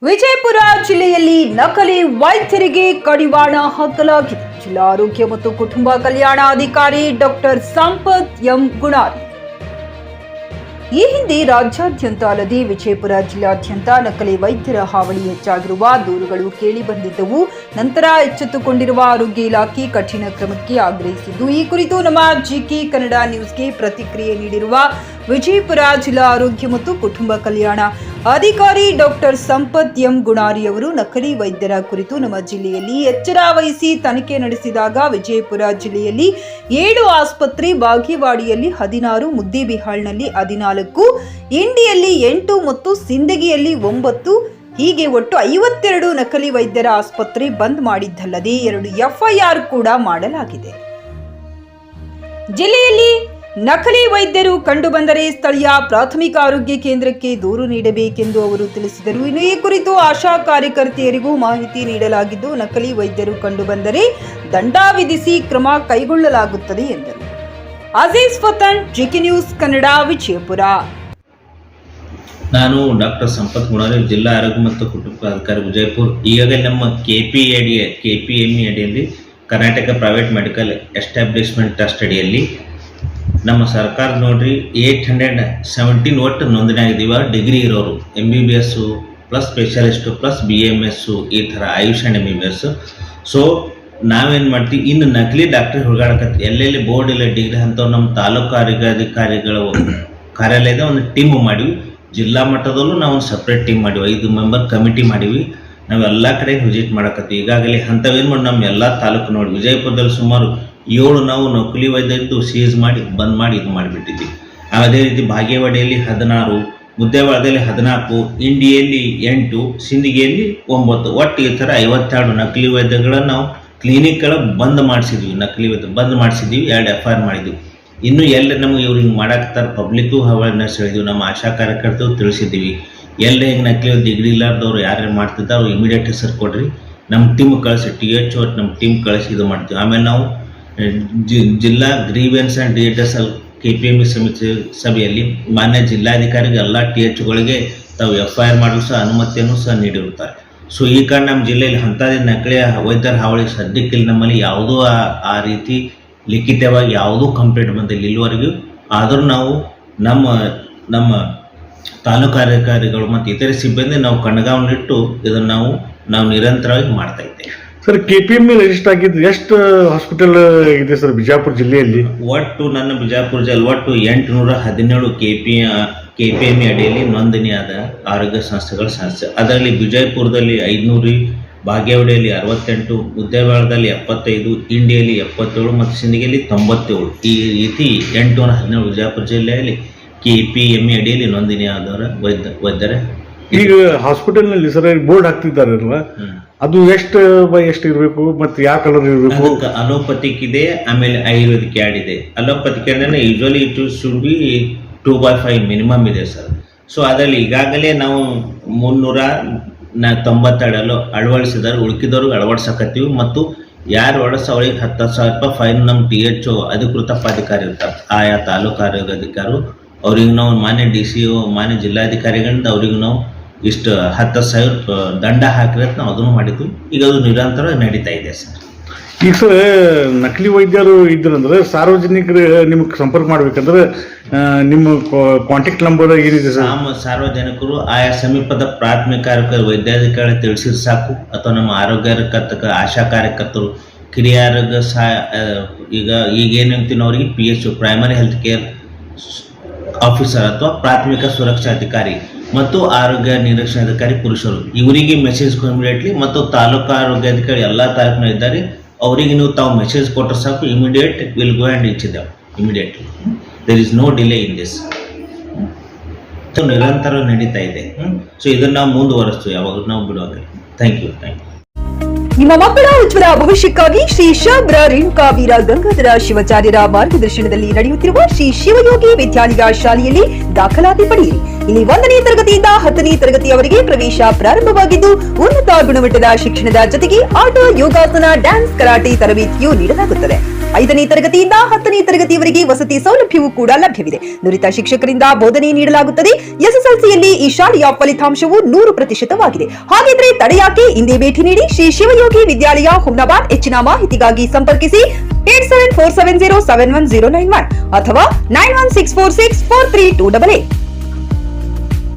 ವಿಜಯಪುರ ಜಿಲ್ಲೆಯಲ್ಲಿ ನಕಲಿ ವೈದ್ಯರಿಗೆ ಕಡಿವಾಣ ಹಾಕಲಾಗಿದೆ. ಜಿಲ್ಲಾ ಆರೋಗ್ಯ ಮತ್ತು ಕುಟುಂಬ ಕಲ್ಯಾಣಾಧಿಕಾರಿ ಡಾಕ್ಟರ್ ಸಂಪತ್ ಎಂ ಗುಣಾರಿ ಈ ಹಿಂದೆ ರಾಜ್ಯಾದ್ಯಂತ ಅಲ್ಲದೆ ವಿಜಯಪುರ ಜಿಲ್ಲಾದ್ಯಂತ ನಕಲಿ ವೈದ್ಯರ ಹಾವಳಿ ಹೆಚ್ಚಾಗಿರುವ ದೂರುಗಳು ಕೇಳಿ ಬಂದಿದ್ದವು. ನಂತರ ಎಚ್ಚೆತ್ತುಕೊಂಡಿರುವ ಆರೋಗ್ಯ ಇಲಾಖೆ ಕಠಿಣ ಕ್ರಮಕ್ಕೆ ಆಗ್ರಹಿಸಿದ್ದು, ಈ ಕುರಿತು ನಮ್ಮ ಜಿಕೆ ಕನ್ನಡ ನ್ಯೂಸ್ಗೆ ಪ್ರತಿಕ್ರಿಯೆ ನೀಡಿರುವ ವಿಜಯಪುರ ಜಿಲ್ಲಾ ಆರೋಗ್ಯ ಮತ್ತು ಕುಟುಂಬ ಕಲ್ಯಾಣ ಅಧಿಕಾರಿ ಡಾಕ್ಟರ್ ಸಂಪತ್ ಎಂ ಗುಣಾರಿ ಅವರು ನಕಲಿ ವೈದ್ಯರ ಕುರಿತು ನಮ್ಮ ಜಿಲ್ಲೆಯಲ್ಲಿ ಎಚ್ಚರ ವಹಿಸಿ ತನಿಖೆ ನಡೆಸಿದಾಗ ವಿಜಯಪುರ ಜಿಲ್ಲೆಯಲ್ಲಿ 7 ಆಸ್ಪತ್ರೆ, ಬಾಗೇವಾಡಿಯಲ್ಲಿ 16, ಮುದ್ದೇಬಿಹಾಳ್ನಲ್ಲಿ 14, ಇಂಡಿಯಲ್ಲಿ 8 ಮತ್ತು ಸಿಂದಗಿಯಲ್ಲಿ 9 ಹೀಗೆ ಒಟ್ಟು 52 ನಕಲಿ ವೈದ್ಯರ ಆಸ್ಪತ್ರೆ ಬಂದ್ ಮಾಡಿದ್ದಲ್ಲದೆ 2 FIR ಕೂಡ ಮಾಡಲಾಗಿದೆ. ಜಿಲ್ಲೆಯಲ್ಲಿ ನಕಲಿ ವೈದ್ಯರು ಕಂಡುಬಂದರೆ ಸ್ಥಳೀಯ ಪ್ರಾಥಮಿಕ ಆರೋಗ್ಯ ಕೇಂದ್ರಕ್ಕೆ ದೂರು ನೀಡಬೇಕೆಂದು ಅವರು ತಿಳಿಸಿದರು. ಇನ್ನು ಈ ಕುರಿತು ಆಶಾ ಕಾರ್ಯಕರ್ತೆಯರಿಗೂ ಮಾಹಿತಿ ನೀಡಲಾಗಿದ್ದು, ನಕಲಿ ವೈದ್ಯರು ಕಂಡುಬಂದರೆ ದಂಡ ವಿಧಿಸಿ ಕ್ರಮ ಕೈಗೊಳ್ಳಲಾಗುತ್ತದೆ ಎಂದರು. Aziz Pathan, GK news Kannada, Vijayapura. ನಾನು ಡಾಕ್ಟರ್ ಸಂಪತ್ ಗುಣಾರಿ, ಜಿಲ್ಲಾ ಆರೋಗ್ಯ ಮತ್ತು ಕುಟುಂಬ ಅಧಿಕಾರಿ, ವಿಜಯಪುರ. ಈಗಾಗಲೇ ನಮ್ಮ KPME ಅಡಿಯಲ್ಲಿ Karnataka private medical establishment trust ಅಡಿಯಲ್ಲಿ ನಮ್ಮ ಸರ್ಕಾರ ನೋಡ್ರಿ 817 ಒಟ್ಟು ನೋಂದಣಿ ಆಗಿದ್ದೀವ. ಡಿಗ್ರಿ ಇರೋರು MBBS plus specialist plus BMS ಈ ಥರ ಆಯುಷ್ MBBS. ಸೊ ನಾವೇನು ಮಾಡ್ತೀವಿ, ಇನ್ನು ನಕಲಿ ಡಾಕ್ಟರ್ ಹುಡುಗಾಡಕತ್ತಿ ಎಲ್ಲೆಲ್ಲಿ ಬೋರ್ಡ್ ಇಲ್ಲ ಡಿಗ್ರಿ ಅಂಥವ್ರು ನಮ್ಮ ತಾಲೂಕು ಆರೋಗ್ಯಾಧಿಕಾರಿಗಳ ಕಾರ್ಯಾಲಯದ ಒಂದು ಟೀಮ್ ಮಾಡಿವಿ. ಜಿಲ್ಲಾ ಮಟ್ಟದಲ್ಲೂ ನಾವು ಒಂದು ಸಪ್ರೇಟ್ ಟೀಮ್ ಮಾಡಿವಿ, 5 ಮೆಂಬರ್ ಕಮಿಟಿ ಮಾಡಿವಿ. ನಾವು ಎಲ್ಲ ಕಡೆ ವಿಸಿಟ್ ಮಾಡಕತ್ತೀವಿ. ಈಗಾಗಲೇ ಅಂಥವೇನು ಮಾಡಿ ನಮ್ಮ ಎಲ್ಲ ತಾಲೂಕು ನೋಡಿ ವಿಜಯಪುರದಲ್ಲಿ ಸುಮಾರು 7 ನಾವು ನಕಲಿ ವೈದ್ಯರಿದ್ದು ಸೀಸ್ ಮಾಡಿ ಬಂದ್ ಮಾಡಿ ಇದು ಮಾಡಿಬಿಟ್ಟಿದ್ವಿ. ಅದೇ ರೀತಿ ಬಾಗೇವಾಡಿಯಲ್ಲಿ 16, ಮುದ್ದೇವಾಡದಲ್ಲಿ 14, ಇಂಡಿಯಲ್ಲಿ 8, ಸಿಂದಗಿಯಲ್ಲಿ 9 ಒಟ್ಟು ಈ ಥರ 52 ನಕಲಿ ವೈದ್ಯಗಳನ್ನು ನಾವು ಕ್ಲಿನಿಕ್ಗಳ ಬಂದ್ ಮಾಡಿಸಿದ್ವಿ. ನಕಲಿ ವೈದ್ಯ ಬಂದ್ ಮಾಡಿಸಿದ್ವಿ, 2 FIR ಮಾಡಿದ್ವಿ. ಇನ್ನು ಎಲ್ಲಿ ನಮಗೆ ಇವ್ರು ಹಿಂಗೆ ಮಾಡಾಕ್ತಾರೆ ಪಬ್ಲಿಕ್ಕು ಅವೇರ್ನೆಸ್ ಹೇಳಿದ್ವಿ. ನಮ್ಮ ಆಶಾ ಕಾರ್ಯಕರ್ತರು ತಿಳಿಸಿದ್ದೀವಿ. ಎಲ್ಲ ಹಿಂಗೆ ನಕಲಿ ಡಿಗ್ರಿ ಇಲ್ಲಾರ್ದವ್ರು ಯಾರ್ಯಾರು ಮಾಡ್ತಿದ್ದಾರೆ ಅವ್ರು ಇಮಿಡಿಯೇಟ್ ಹೆಸರು ಕೊಡ್ರಿ, ನಮ್ಮ ಟೀಮ್ ಕಳಿಸಿ, THO ನಮ್ಮ ಟೀಮ್ ಕಳಿಸಿ ಇದು ಮಾಡ್ತೀವಿ. ಆಮೇಲೆ ನಾವು ಜಿಲ್ಲಾ ಗ್ರೀವೆನ್ಸ್ ಆ್ಯಂಡ್ ಡಿಎಡ್ಎಸ್ಎಲ್ KPME ಸಮಿತಿ ಸಭೆಯಲ್ಲಿ ಮಾನ್ಯ ಜಿಲ್ಲಾಧಿಕಾರಿಗೆ ಎಲ್ಲ THOಗಳಿಗೆ ತಾವು FIR ಮಾಡಲು ಸಹ ಅನುಮತಿಯನ್ನು ಸಹ ನೀಡಿರುತ್ತಾರೆ. ಸೊ ಈ ಕಾರಣ ನಮ್ಮ ಜಿಲ್ಲೆಯಲ್ಲಿ ಅಂಥದ್ದೇ ನಕಲಿ ವೈದ್ಯರ ಹಾವಳಿ ಸದ್ಯಕ್ಕಿಲ್ಲ. ನಮ್ಮಲ್ಲಿ ಯಾವುದೂ ಆ ರೀತಿ ಲಿಖಿತವಾಗಿ ಯಾವುದೂ ಕಂಪ್ಲೇಂಟ್ ಬಂದಿಲ್ಲ ಇಲ್ಲಿವರೆಗೂ. ಆದರೂ ನಾವು ನಮ್ಮ ತಾಲೂಕು ಅಧಿಕಾರಿಗಳು ಮತ್ತು ಇತರೆ ಸಿಬ್ಬಂದಿ ನಾವು ಕಣ್ಗಾವಲಿಟ್ಟು ಇದನ್ನು ನಾವು ನಿರಂತರವಾಗಿ ಮಾಡ್ತಾ ಇದ್ದೇವೆ. ಸರ್, KPME ರಿಜಿಸ್ಟರ್ ಆಗಿದ್ದು ಎಷ್ಟು ಹಾಸ್ಪಿಟಲ್ ಇದೆ ಸರ್ ಬಿಜಾಪುರ ಜಿಲ್ಲೆಯಲ್ಲಿ? ಒಟ್ಟು ನನ್ನ ಬಿಜಾಪುರ ಜಿಲ್ಲೆ ಒಟ್ಟು 817 KPME ಅಡಿಯಲ್ಲಿ ನೋಂದಣಿಯಾದ ಆರೋಗ್ಯ ಸಂಸ್ಥೆಗಳ ಸಂಸ್ಥೆ. ಅದರಲ್ಲಿ ವಿಜಯಪುರದಲ್ಲಿ 500, ಬಾಗೇವಾಡಿಯಲ್ಲಿ 68, ಮುದ್ದೇಬಿಹಾಳದಲ್ಲಿ 75, ಇಂಡಿಯಲ್ಲಿ 77 ಮತ್ತು ಸಿಂದಗಿಯಲ್ಲಿ 97. ಈ ರೀತಿ 817 ವಿಜಯಪುರ ಜಿಲ್ಲೆಯಲ್ಲಿ KPME ಅಡಿಯಲ್ಲಿ ನೋಂದಣಿಯಾದವರ ವೈದ್ಯರ. ಈಗ ಹಾಸ್ಪಿಟಲ್ನಲ್ಲಿ ಸರ್ ಬೋರ್ಡ್ ಹಾಕ್ತಿದ್ದಾರಲ್ಲ, ಅದು ಎಷ್ಟು ಬೈ ಎಷ್ಟು ಇರಬೇಕು ಮತ್ತು ಯಾವ ಕಲರ್ ಇರಬೇಕು? ಅಲೋಪತಿಕ್ ಇದೆ, ಆಮೇಲೆ ಆಯುರ್ವೇದಿಕ್ ಆ್ಯಡ್ ಇದೆ. ಅಲೋಪತಿಕ್ ಅಂದರೆ usually it should be 2/5 minimum ಇದೆ ಸರ್. ಸೊ ಅದರಲ್ಲಿ ಈಗಾಗಲೇ ನಾವು 392 ಅಳವಡಿಸಿದ್ದಾರೆ, ಉಳ್ಕಿದವ್ರಿಗೆ ಅಳವಡಿಸಕತ್ತೀವಿ. ಮತ್ತು ಯಾರು ಒಳಸ ಅವರಿಗೆ 10,000 ರೂಪಾಯಿ ಫೈನ್ ನಮ್ಮ THO ಅಧಿಕೃತ ಪ್ರಾಧಿಕಾರಿ ಇರ್ತಾರೆ, ಆಯಾ ತಾಲೂಕು ಆರೋಗ್ಯಾಧಿಕಾರಿ. ಅವ್ರಿಗೆ ನಾವು ಮಾನ್ಯ DCO ಮಾನ್ಯ ಜಿಲ್ಲಾಧಿಕಾರಿಗಳಿಂದ ಅವ್ರಿಗೆ ನಾವು ಇಷ್ಟು 10,000 ದಂಡ ಹಾಕಿರತ್ತೆ ನಾವು ಅದನ್ನು ಮಾಡಿದ್ವಿ. ಈಗ ಅದು ನಿರಂತರ ನಡೀತಾ ಇದೆ ಸರ್. ಈಗ ಸರ್ ನಕಲಿ ವೈದ್ಯರು ಇದ್ರಂದ್ರೆ ಸಾರ್ವಜನಿಕರು ನಿಮ್ಗೆ ಸಂಪರ್ಕ ಮಾಡ್ಬೇಕಂದ್ರೆ ನಿಮ್ಮ ಕಾಂಟ್ಯಾಕ್ಟ್ ನಂಬರ್ ಏನಿದೆ ಸರ್? ಸಾರ್ವಜನಿಕರು ಆಯಾ ಸಮೀಪದ ಪ್ರಾಥಮಿಕ ಆರೋಗ್ಯ ವೈದ್ಯಾಧಿಕಾರಿ ತಿಳಿಸಿದ್ರೆ ಸಾಕು, ಅಥವಾ ನಮ್ಮ ಆರೋಗ್ಯ ಆಶಾ ಕಾರ್ಯಕರ್ತರು, ಕಿರಿಯ ಆರೋಗ್ಯ ಈಗೇನಂತೀವಿ ಅವ್ರಿಗೆ PHO primary health care officer ಅಥವಾ ಪ್ರಾಥಮಿಕ ಸುರಕ್ಷಾಧಿಕಾರಿ ಮತ್ತು ಆರೋಗ್ಯ ನಿರೀಕ್ಷಣಾಧಿಕಾರಿ ಪುರುಷರು, ಇವರಿಗೆ ಮೆಸೇಜ್ ಇಮಿಡಿಯೇಟ್ಲಿ. ಮತ್ತು ತಾಲೂಕು ಆರೋಗ್ಯಾಧಿಕಾರಿ ಎಲ್ಲ ತಾಲೂಕಿನ ಇದ್ದಾರೆ, ಅವರಿಗೆ ನೀವು ತಾವು ಮೆಸೇಜ್ ಕೊಟ್ಟರೆ ಸಾಕು, immediate will go and reach them immediately. There is no delay in this. ನಿರಂತರ ನಡೀತಾ ಇದೆ. ಸೊ ಇದನ್ನು ನಾವು ಮುಂದುವರಿಸ್ತೀವಿ, ಯಾವಾಗ ನಾವು ಬಿಡುವಾಗ. Thank you. ನಿಮ್ಮ ಮಕ್ಕಳ ಉಜ್ವಲ ಭವಿಷ್ಯಕ್ಕಾಗಿ ಶ್ರೀ ಶಾಬ್ರ ರೇಣುಕಾ ವೀರ ಗಂಗಾಧರ ಶಿವಾಚಾರ್ಯರ ಮಾರ್ಗದರ್ಶನದಲ್ಲಿ ನಡೆಯುತ್ತಿರುವ ಶ್ರೀ ಶಿವಯೋಗಿ ವಿದ್ಯಾಲಯ ಶಾಲೆಯಲ್ಲಿ ದಾಖಲಾತಿ ಪಡೆಯಿರಿ. ಇಲ್ಲಿ 1ನೇ ತರಗತಿಯಿಂದ 10ನೇ ತರಗತಿಯವರೆಗೆ ಪ್ರವೇಶ ಪ್ರಾರಂಭವಾಗಿದ್ದು, ಉನ್ನತ ಗುಣಮಟ್ಟದ ಶಿಕ್ಷಣದ ಜೊತೆಗೆ ಆಟ, ಯೋಗಾಸನ, ಡ್ಯಾನ್ಸ್, ಕರಾಟೆ ತರಬೇತಿಯೂ ನೀಡಲಾಗುತ್ತದೆ. 5ನೇ ತರಗತಿಯಿಂದ 10ನೇ ತರಗತಿಯವರೆಗೆ ವಸತಿ ಸೌಲಭ್ಯವೂ ಕೂಡ ಲಭ್ಯವಿದೆ. ನುರಿತ ಶಿಕ್ಷಕರಿಂದ ಬೋಧನೆ ನೀಡಲಾಗುತ್ತದೆ. ಎಸ್ಎಸ್ಎಲ್ಸಿಯಲ್ಲಿ ಈ ಶಾಲೆಯ ಫಲಿತಾಂಶವು 100%ವಾಗಿದೆ. ಹಾಗಿದ್ರೆ ತಡೆಯಾಕೆ ಇಂದೇ ಭೇಟಿ ನೀಡಿ ಶ್ರೀ ಶಿವಯೋಗಿ ವಿದ್ಯಾಲಯ ಹುಮ್ನಾಬಾದ್. ಹೆಚ್ಚಿನ ಮಾಹಿತಿಗಾಗಿ ಸಂಪರ್ಕಿಸಿ 8747071091 ಅಥವಾ 9164643288.